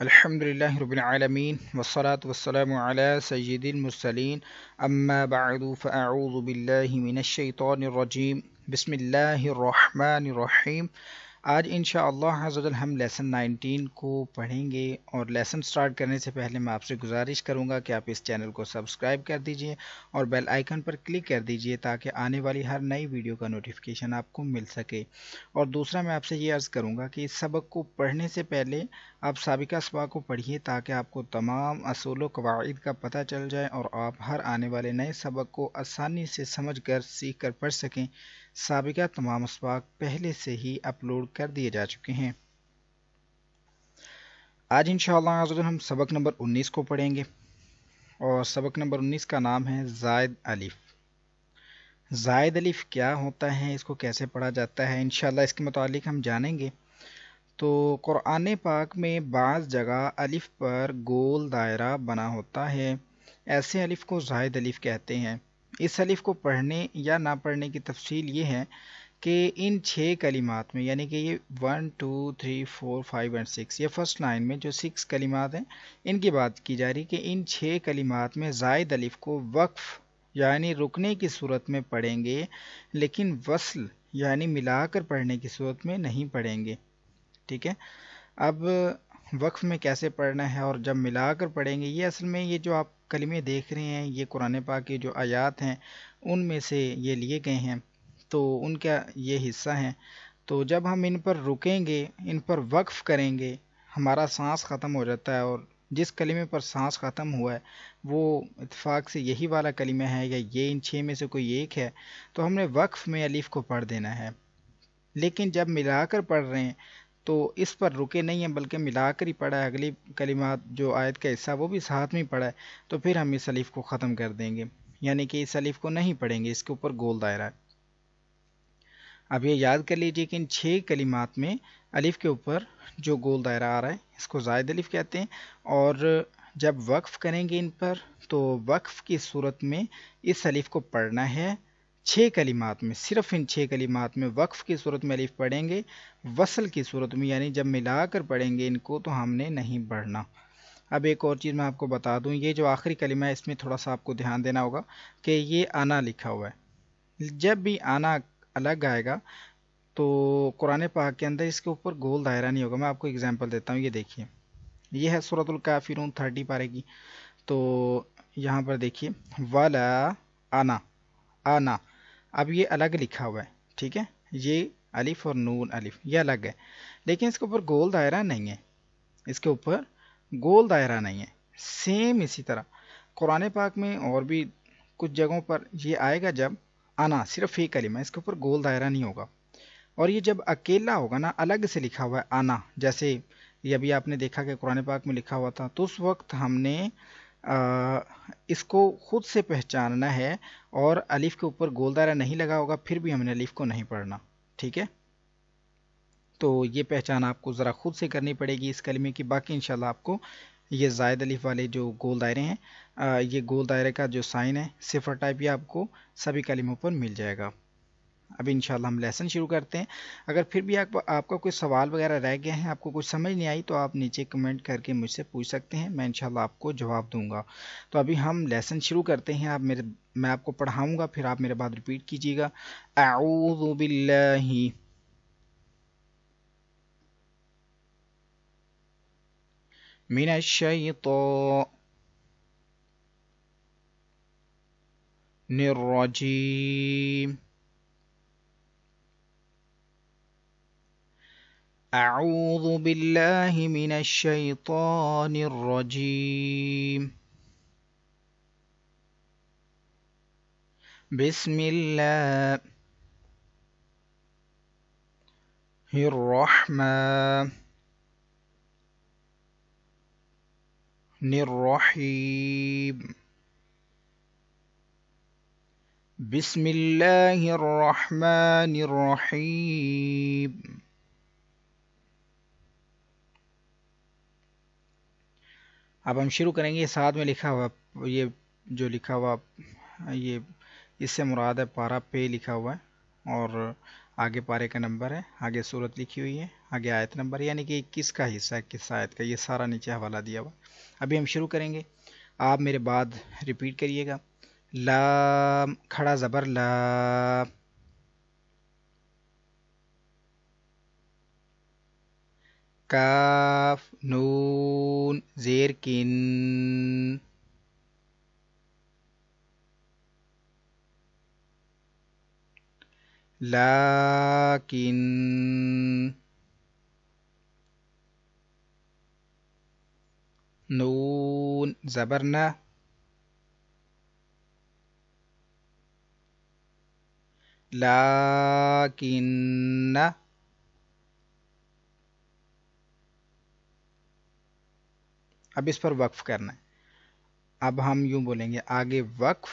الحمدللہ رب العالمین والصلاة والسلام علی سید المرسلین اما بعد فاعوذ باللہ من الشیطان الرجیم بسم اللہ الرحمن الرحیم۔ آج انشاءاللہ عز و جل ہم لیسن 19 کو پڑھیں گے، اور لیسن سٹارٹ کرنے سے پہلے میں آپ سے گزارش کروں گا کہ آپ اس چینل کو سبسکرائب کر دیجئے اور بیل آئیکن پر کلک کر دیجئے تاکہ آنے والی ہر نئی ویڈیو کا نوٹیفیکیشن آپ کو مل سکے۔ اور دوسرا میں آپ سے یہ عرض کروں گا کہ اس سبق کو پڑھنے سے پہلے آپ سابقہ اسباق کو پڑھیے تاکہ آپ کو تمام اصول و قواعد کا پتہ چل جائے اور آپ ہر آنے والے نئے سبق کو آسانی سے سمجھ کر سیکھ کر پڑھ سکیں۔ سابقہ تمام اسباق پہلے سے ہی اپلوڈ کر دیے جا چکے ہیں۔ آج انشاءاللہ عز و جل ہم سبق نمبر 19 کو پڑھیں گے، اور سبق نمبر 19 کا نام ہے زائد الف۔ زائد الف کیا ہوتا ہے، اس کو کیسے پڑھا جاتا ہے، انشاءاللہ اس کے متعلق ہم جانیں گے۔ تو قرآن پاک میں بعض جگہ الف پر گول دائرہ بنا ہوتا ہے، ایسے الف کو زائد الف کہتے ہیں۔ اس الف کو پڑھنے یا نہ پڑھنے کی تفصیل یہ ہے کہ ان 6 کلمات میں، یعنی کہ یہ 1 2 3 4 5 اور 6، یہ فرسٹ لائن میں جو 6 کلمات ہیں ان کی بات کی جا رہی کہ ان 6 کلمات میں زائد الف کو وقف یعنی رکنے کی صورت میں پڑھیں گے، لیکن وصل یعنی ملا کر پڑھنے کی صورت میں نہیں پڑھیں گے۔ ٹھیک ہے، اب وقف میں کیسے پڑھنا ہے اور جب ملا کر پڑھیں گے، یہ اصل میں یہ جو آپ کلمے دیکھ رہے ہیں یہ قرآن پاک کے جو آیات ہیں ان میں سے یہ لیے گئے ہیں، تو ان کا یہ حصہ ہیں۔ تو جب ہم ان پر رکیں گے، ان پر وقف کریں گے، ہمارا سانس ختم ہو جاتا ہے، اور جس کلمے پر سانس ختم ہوا ہے وہ اتفاق سے یہی والا کلمہ ہے یا یہ ان 6 میں سے کوئی ایک ہے، تو ہم نے وقف میں الف کو پڑھ دینا ہے۔ لیکن جب ملا کر پڑھ رہے ہیں تو اس پر رکے نہیں ہیں بلکہ ملا کر ہی پڑھا ہے، اگلی کلمات جو آیت کا حصہ وہ بھی ساتھ میں پڑھا ہے، تو پھر ہم اس الف کو ختم کر دیں گے، یعنی کہ اس الف کو نہیں پڑھیں گے، اس کے اوپر گول دائرہ ہے۔ اب یہ یاد کر لیجئے کہ ان 6 کلمات میں الف کے اوپر جو گول دائرہ آ رہا ہے اس کو زائد الف کہتے ہیں، اور جب وقف کریں گے ان پر تو وقف کی صورت میں اس الف کو پڑھنا ہے 6 کلمات میں، صرف ان 6 کلمات میں وقف کی صورت میں الف پڑھیں گے، وصل کی صورت میں یعنی جب ملا کر پڑھیں گے ان کو تو ہم نے نہیں پڑھنا۔ اب ایک اور چیز میں آپ کو بتا دوں، یہ جو آخری کلمہ ہے اس میں تھوڑا سا آپ کو دھیان دینا ہوگا کہ یہ آنا لکھا ہوا ہے، جب بھی آنا الگ آئے گا تو قرآن پاک کے اندر اس کے اوپر گول دائرہ نہیں ہوگا۔ میں آپ کو اگزامپل دیتا ہوں، یہ دیکھیے، یہ ہے سورۃ الکافرون 30 پارے کی، تو یہاں پر دیکھیے ولا آنا، آنا، اب یہ الگ لکھا ہوا ہے، ٹھیک ہے، یہ الف اور نون الف یہ الگ ہے، لیکن اس کے اوپر گول دائرہ نہیں ہے، اس کے اوپر گول دائرہ نہیں ہے۔ سیم اسی طرح قرآن پاک میں اور بھی کچھ جگہوں پر یہ آئے گا جب آنا صرف ایک کلمہ، اس کے اوپر گول دائرہ نہیں ہوگا، اور یہ جب اکیلا ہوگا نا، الگ سے لکھا ہوا ہے آنا، جیسے یہ ابھی آپ نے دیکھا کہ قرآن پاک میں لکھا ہوا تھا، تو اس وقت ہم نے اس کو خود سے پہچاننا ہے، اور الف کے اوپر گول دائرہ نہیں لگا ہوگا پھر بھی ہم نے الف کو نہیں پڑھنا، ٹھیک ہے۔ تو یہ پہچان آپ کو ذرا خود سے کرنی پڑے گی اس کلمے کی، باقی انشاءاللہ آپ کو یہ زائد الف والے جو گول دائرے ہیں، یہ گول دائرے کا جو سائن ہے صفر ٹائپ، یہ آپ کو سبھی کلموں پر مل جائے گا۔ اب انشاءاللہ ہم لیسن شروع کرتے ہیں۔ اگر پھر بھی آپ کا کوئی سوال وغیرہ رہ گیا ہے، آپ کو کچھ سمجھ نہیں آئی، تو آپ نیچے کمنٹ کر کے مجھ سے پوچھ سکتے ہیں، میں انشاءاللہ آپ کو جواب دوں گا۔ تو ابھی ہم لیسن شروع کرتے ہیں، میں آپ کو پڑھاؤں گا، پھر آپ میرے بعد ریپیٹ کیجیے گا۔ اعوذ باللہ من الشیطان الرجیم، اعوذ باللہ من الشیطان الرجیم، بسم اللہ الرحمن الرحیم، بسم اللہ الرحمن الرحیم۔ اب ہم شروع کریں گے، ساتھ میں لکھا ہوا، یہ جو لکھا ہوا یہ اس سے مراد ہے پارہ پہ لکھا ہوا ہے، اور آگے پارے کا نمبر ہے، آگے صورت لکھی ہوئی ہے، آگے آیت نمبر، یعنی کہ کس کا حصہ ہے، کس آیت کا، یہ سارا نیچے حوالہ دیا ہوا۔ ابھی ہم شروع کریں گے، آپ میرے بعد ریپیٹ کریے گا۔ لام کھڑا زبر لا، کاف نون زیر کن، لیکن، نون زبر نہ، لیکن، اب اس پر وقف کرنا ہے۔ اب ہم یوں بولیں گے آگے وقف،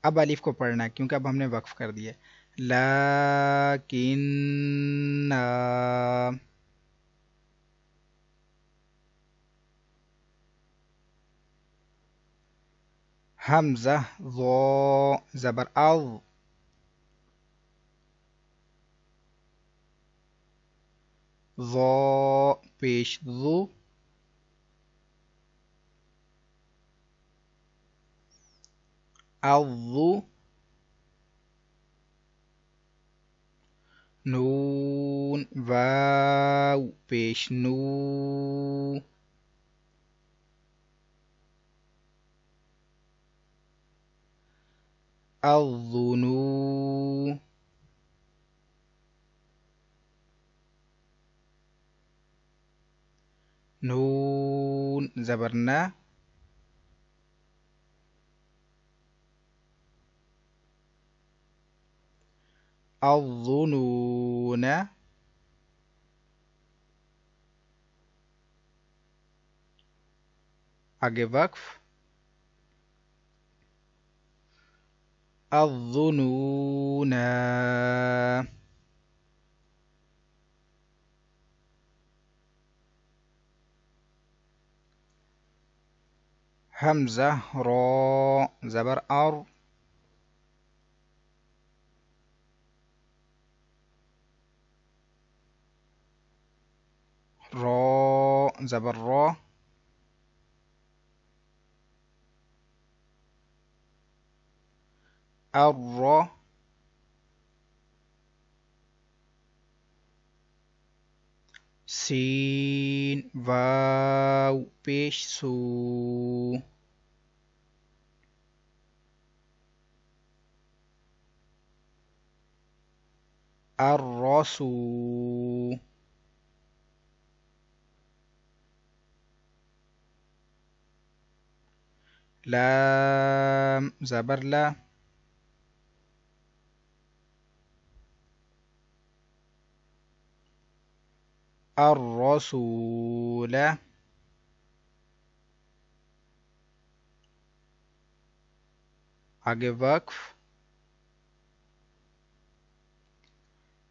اب الف کو پڑھنا ہے کیونکہ اب ہم نے وقف کر دیا ہے۔ لیکن حمزہ ضو زبر او، ضو پیش ذو، الضو، نون واو پیش نو، الظنو، نون زبر نا، الظنون، آگے وقف، الظنون، حمزہ را زبر ار، را زبر را، الرا، سین واو پیش سو، الرسو، لام زبر لا، الرسول، آگے وقف،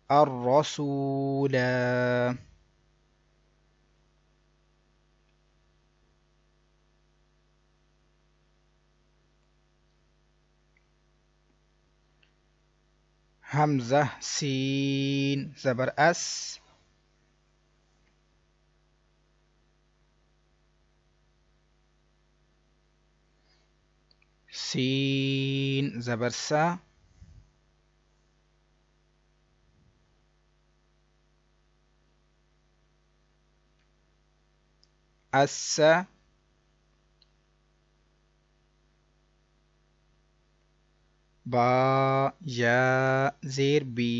الرسول، حمزہ سین زبر اس، سین زبر سا، اس، با یا زیر بی،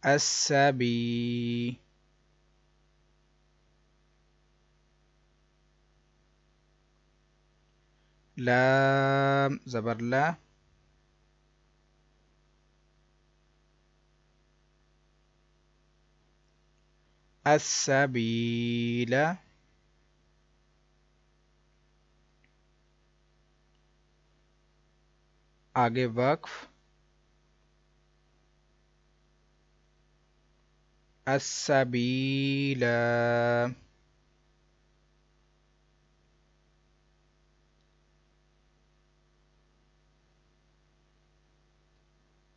السبی، لام زبر لا، السبیل، آگے وقف، السبیل،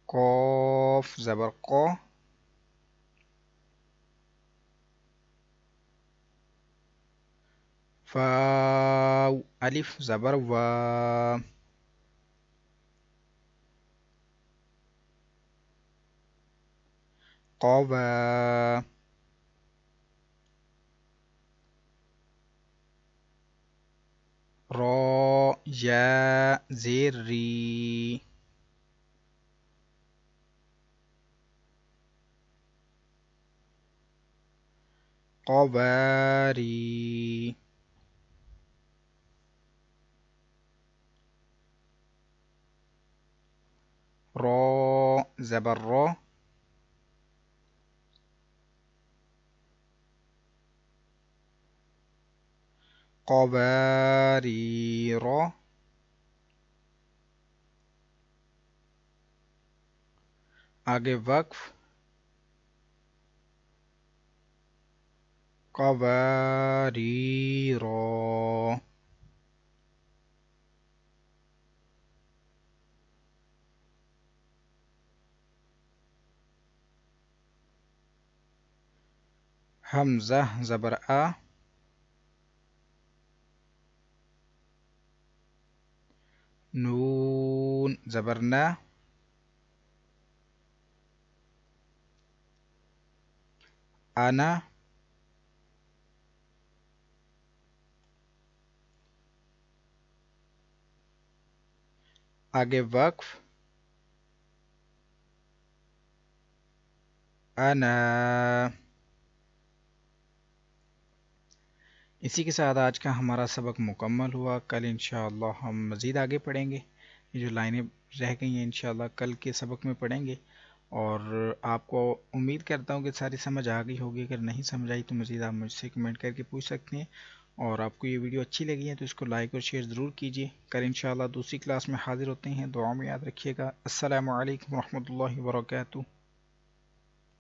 قاف زبر قو، فاو الف زبر وا، قوا، را یا زیر ری، قواری، را زبر را، قواریر، آگے وقف، قواریر، حمزہ زبر آ، نون زبر نا، انا، آگے وقف، انا۔ اسی کے ساتھ آج کا ہمارا سبق مکمل ہوا۔ کل انشاءاللہ ہم مزید آگے پڑھیں گے، یہ جو لائنیں رہ گئی ہیں انشاءاللہ کل کے سبق میں پڑھیں گے، اور آپ کو امید کرتا ہوں کہ ساری سمجھ آ گئی ہوگی۔ اگر نہیں سمجھ آئی تو مزید آپ مجھ سے کمنٹ کر کے پوچھ سکتے ہیں، اور آپ کو یہ ویڈیو اچھی لگی ہے تو اس کو لائک اور شیئر ضرور کیجیے۔ کل انشاءاللہ دوسری کلاس میں حاضر ہوتے ہیں، دعا میں یاد رکھیے گا۔ السلام علیکم ورحمۃ اللہ وبرکاتہ۔